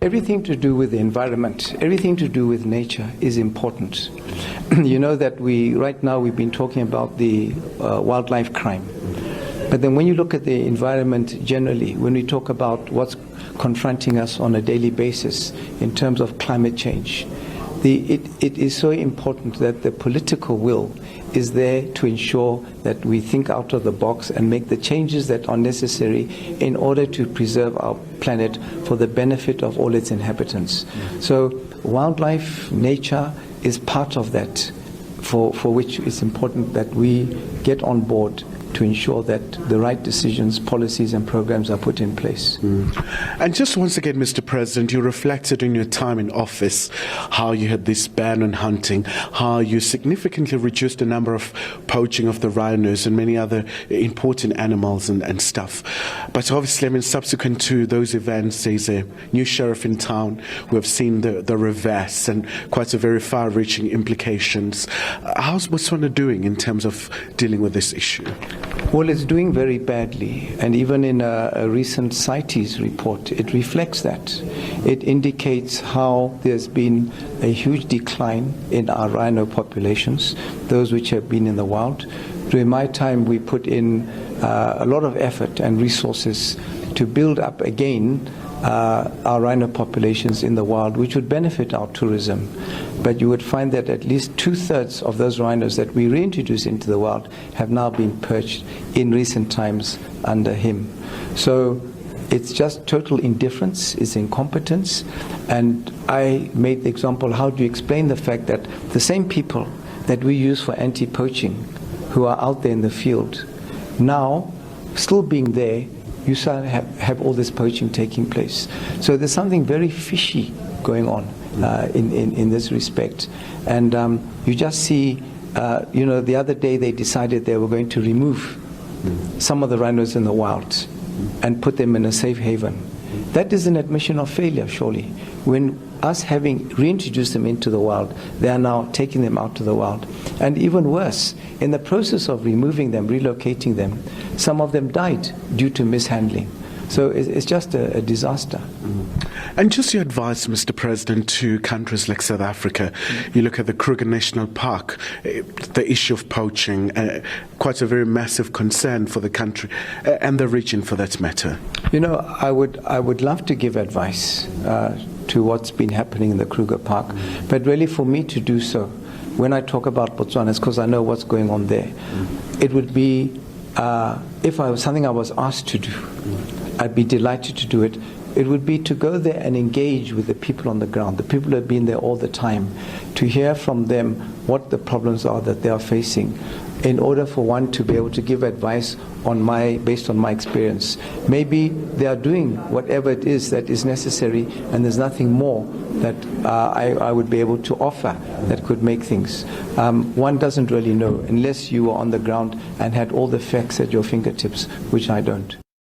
everything to do with the environment, everything to do with nature is important. You know that right now we've been talking about the wildlife crime. But then when you look at the environment generally, when we talk about what's confronting us on a daily basis in terms of climate change, it is so important that the political will is there to ensure that we think out of the box and make the changes that are necessary in order to preserve our planet for the benefit of all its inhabitants. So wildlife, nature is part of that, for which it's important that we get on board to ensure that the right decisions, policies and programs are put in place. And just once again, Mr. President, you reflected in your time in office how you had this ban on hunting, how you significantly reduced the number of poaching of the rhinos and many other important animals and stuff. But obviously, I mean, subsequent to those events, there's a new sheriff in town. We have seen the reverse and quite a very far-reaching implications. How's Botswana doing in terms of dealing with this issue? Well, it's doing very badly, and even in a recent CITES report, it reflects that. It indicates how there's been a huge decline in our rhino populations, those which have been in the wild. During my time, we put in a lot of effort and resources to build up again our rhino populations in the wild, which would benefit our tourism. But you would find that at least 2/3 of those rhinos that we reintroduced into the wild have now been perched in recent times under him. So it's just total indifference, it's incompetence. And I made the example, how do you explain the fact that the same people that we use for anti-poaching, who are out there in the field, now still being there, you have all this poaching taking place. So there's something very fishy going on in this respect. And you just see, the other day they decided they were going to remove some of the rhinos in the wild and put them in a safe haven. That is an admission of failure, surely. When us having reintroduced them into the wild, they are now taking them out to the wild. And even worse, in the process of removing them, relocating them, some of them died due to mishandling. So it's just a disaster. And just your advice, Mr. President, to countries like South Africa. You look at the Kruger National Park, the issue of poaching, quite a very massive concern for the country and the region for that matter. You know, I would love to give advice to what's been happening in the Kruger Park, but really for me to do so, when I talk about Botswana, it's because I know what's going on there. It would be, if I was something I was asked to do, I'd be delighted to do it. It would be to go there and engage with the people on the ground, the people who have been there all the time, to hear from them what the problems are that they are facing, in order for one to be able to give advice based on my experience. Maybe they are doing whatever it is that is necessary, and there's nothing more that I would be able to offer that could make things. One doesn't really know unless you were on the ground and had all the facts at your fingertips, which I don't.